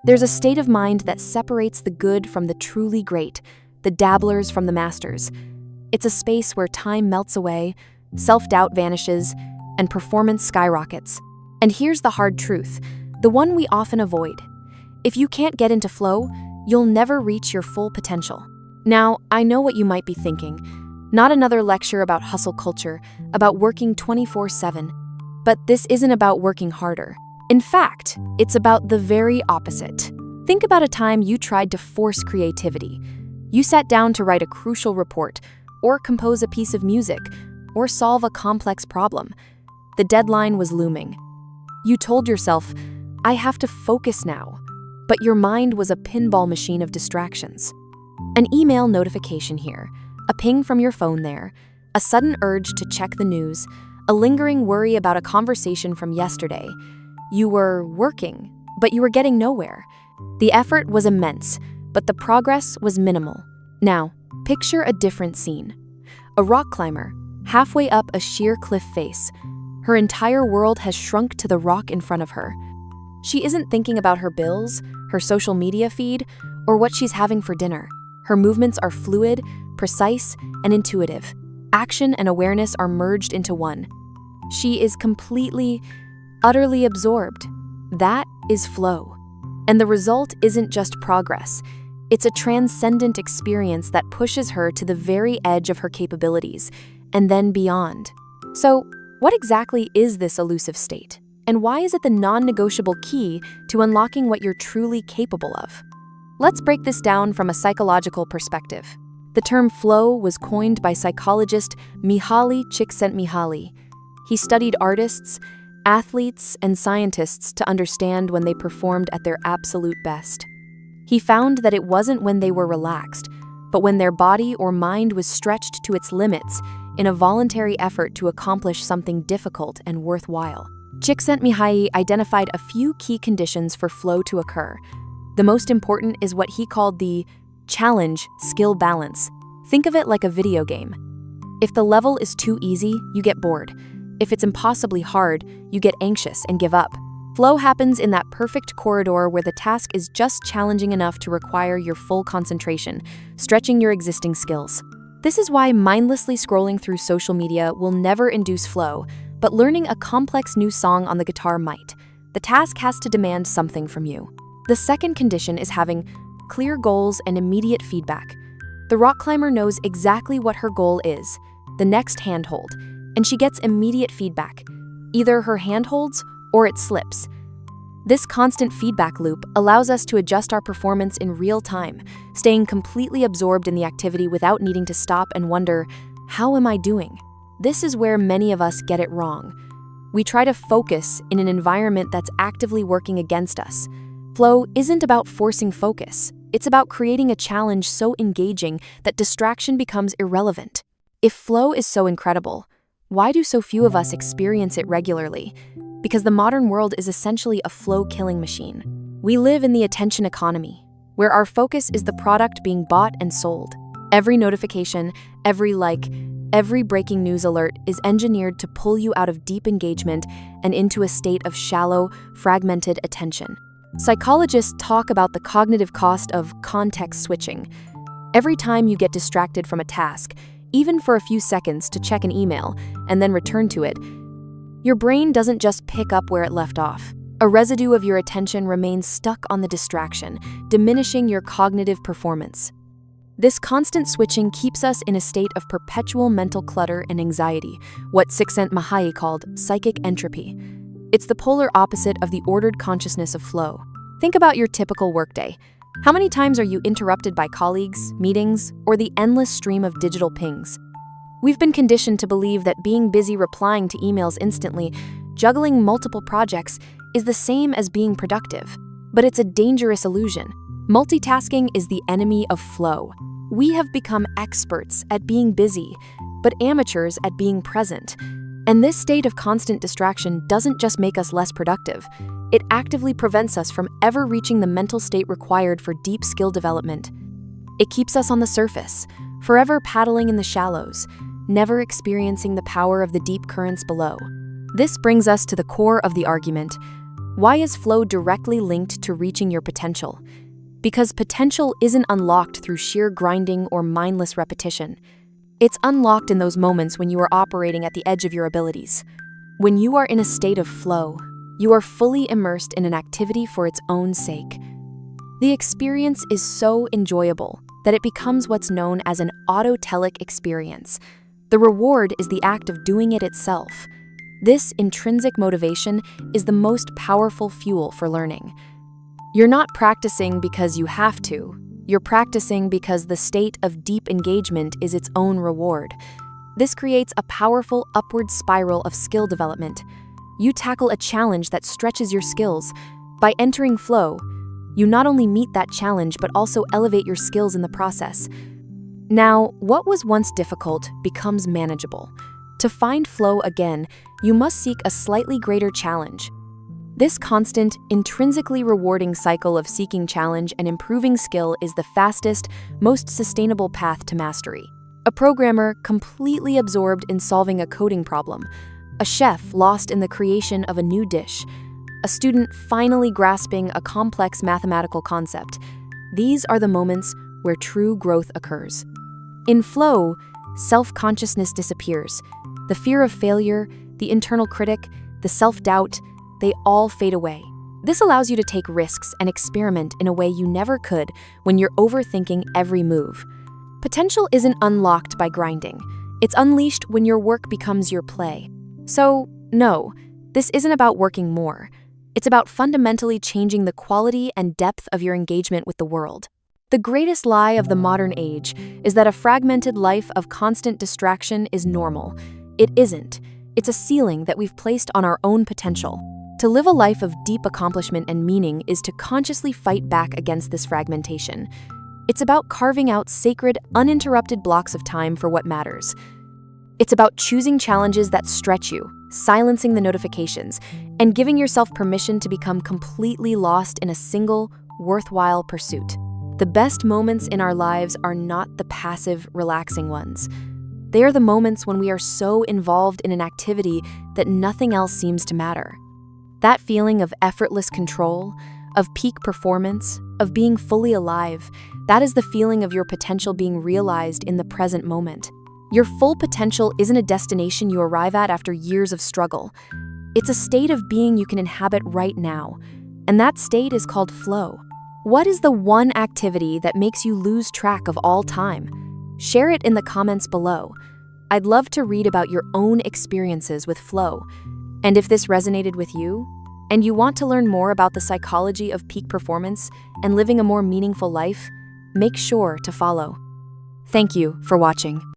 There's a state of mind that separates the good from the truly great, the dabblers from the masters. It's a space where time melts away, self-doubt vanishes, and performance skyrockets. And here's the hard truth, the one we often avoid. If you can't get into flow, you'll never reach your full potential. Now, I know what you might be thinking. Not another lecture about hustle culture, about working 24/7. But this isn't about working harder. In fact, it's about the very opposite. Think about a time you tried to force creativity. You sat down to write a crucial report, or compose a piece of music, or solve a complex problem. The deadline was looming. You told yourself, I have to focus now. But your mind was a pinball machine of distractions. An email notification here, a ping from your phone there, a sudden urge to check the news, a lingering worry about a conversation from yesterday. You were working, but you were getting nowhere. The effort was immense, but the progress was minimal. Now, picture a different scene. A rock climber, halfway up a sheer cliff face. Her entire world has shrunk to the rock in front of her. She isn't thinking about her bills, her social media feed, or what she's having for dinner. Her movements are fluid, precise, and intuitive. Action and awareness are merged into one. She is completely, utterly absorbed. That is flow. And the result isn't just progress. It's a transcendent experience that pushes her to the very edge of her capabilities, and then beyond. So, what exactly is this elusive state? And why is it the non-negotiable key to unlocking what you're truly capable of? Let's break this down from a psychological perspective. The term flow was coined by psychologist Mihaly Csikszentmihalyi. He studied artists, athletes, and scientists to understand when they performed at their absolute best. He found that it wasn't when they were relaxed, but when their body or mind was stretched to its limits in a voluntary effort to accomplish something difficult and worthwhile. Csikszentmihalyi identified a few key conditions for flow to occur. The most important is what he called the challenge skill balance. Think of it like a video game. If the level is too easy, you get bored. If it's impossibly hard, you get anxious and give up. Flow happens in that perfect corridor where the task is just challenging enough to require your full concentration, stretching your existing skills. This is why mindlessly scrolling through social media will never induce flow, but learning a complex new song on the guitar might. The task has to demand something from you. The second condition is having clear goals and immediate feedback. The rock climber knows exactly what her goal is, the next handhold, and she gets immediate feedback. Either her hand holds or it slips. This constant feedback loop allows us to adjust our performance in real time, staying completely absorbed in the activity without needing to stop and wonder, how am I doing? This is where many of us get it wrong. We try to focus in an environment that's actively working against us. Flow isn't about forcing focus. It's about creating a challenge so engaging that distraction becomes irrelevant. If flow is so incredible, why do so few of us experience it regularly? Because the modern world is essentially a flow-killing machine. We live in the attention economy, where our focus is the product being bought and sold. Every notification, every like, every breaking news alert is engineered to pull you out of deep engagement and into a state of shallow, fragmented attention. Psychologists talk about the cognitive cost of context switching. Every time you get distracted from a task, even for a few seconds to check an email and then return to it, your brain doesn't just pick up where it left off. A residue of your attention remains stuck on the distraction, diminishing your cognitive performance. This constant switching keeps us in a state of perpetual mental clutter and anxiety, what Csikszentmihalyi called psychic entropy. It's the polar opposite of the ordered consciousness of flow. Think about your typical workday. How many times are you interrupted by colleagues, meetings, or the endless stream of digital pings? We've been conditioned to believe that being busy replying to emails instantly, juggling multiple projects, is the same as being productive. But it's a dangerous illusion. Multitasking is the enemy of flow. We have become experts at being busy, but amateurs at being present. And this state of constant distraction doesn't just make us less productive. It actively prevents us from ever reaching the mental state required for deep skill development. It keeps us on the surface, forever paddling in the shallows, never experiencing the power of the deep currents below. This brings us to the core of the argument. Why is flow directly linked to reaching your potential? Because potential isn't unlocked through sheer grinding or mindless repetition. It's unlocked in those moments when you are operating at the edge of your abilities. When you are in a state of flow, you are fully immersed in an activity for its own sake. The experience is so enjoyable that it becomes what's known as an autotelic experience. The reward is the act of doing it itself. This intrinsic motivation is the most powerful fuel for learning. You're not practicing because you have to. You're practicing because the state of deep engagement is its own reward. This creates a powerful upward spiral of skill development. You tackle a challenge that stretches your skills. By entering flow, you not only meet that challenge but also elevate your skills in the process. Now, what was once difficult becomes manageable. To find flow again, you must seek a slightly greater challenge. This constant, intrinsically rewarding cycle of seeking challenge and improving skill is the fastest, most sustainable path to mastery. A programmer completely absorbed in solving a coding problem, a chef lost in the creation of a new dish, a student finally grasping a complex mathematical concept. These are the moments where true growth occurs. In flow, self-consciousness disappears. The fear of failure, the internal critic, the self-doubt, they all fade away. This allows you to take risks and experiment in a way you never could when you're overthinking every move. Potential isn't unlocked by grinding. It's unleashed when your work becomes your play. So, no, this isn't about working more. It's about fundamentally changing the quality and depth of your engagement with the world. The greatest lie of the modern age is that a fragmented life of constant distraction is normal. It isn't. It's a ceiling that we've placed on our own potential. To live a life of deep accomplishment and meaning is to consciously fight back against this fragmentation. It's about carving out sacred, uninterrupted blocks of time for what matters. It's about choosing challenges that stretch you, silencing the notifications, and giving yourself permission to become completely lost in a single, worthwhile pursuit. The best moments in our lives are not the passive, relaxing ones. They are the moments when we are so involved in an activity that nothing else seems to matter. That feeling of effortless control, of peak performance, of being fully alive, that is the feeling of your potential being realized in the present moment. Your full potential isn't a destination you arrive at after years of struggle. It's a state of being you can inhabit right now, and that state is called flow. What is the one activity that makes you lose track of all time? Share it in the comments below. I'd love to read about your own experiences with flow. And if this resonated with you, and you want to learn more about the psychology of peak performance and living a more meaningful life, make sure to follow. Thank you for watching.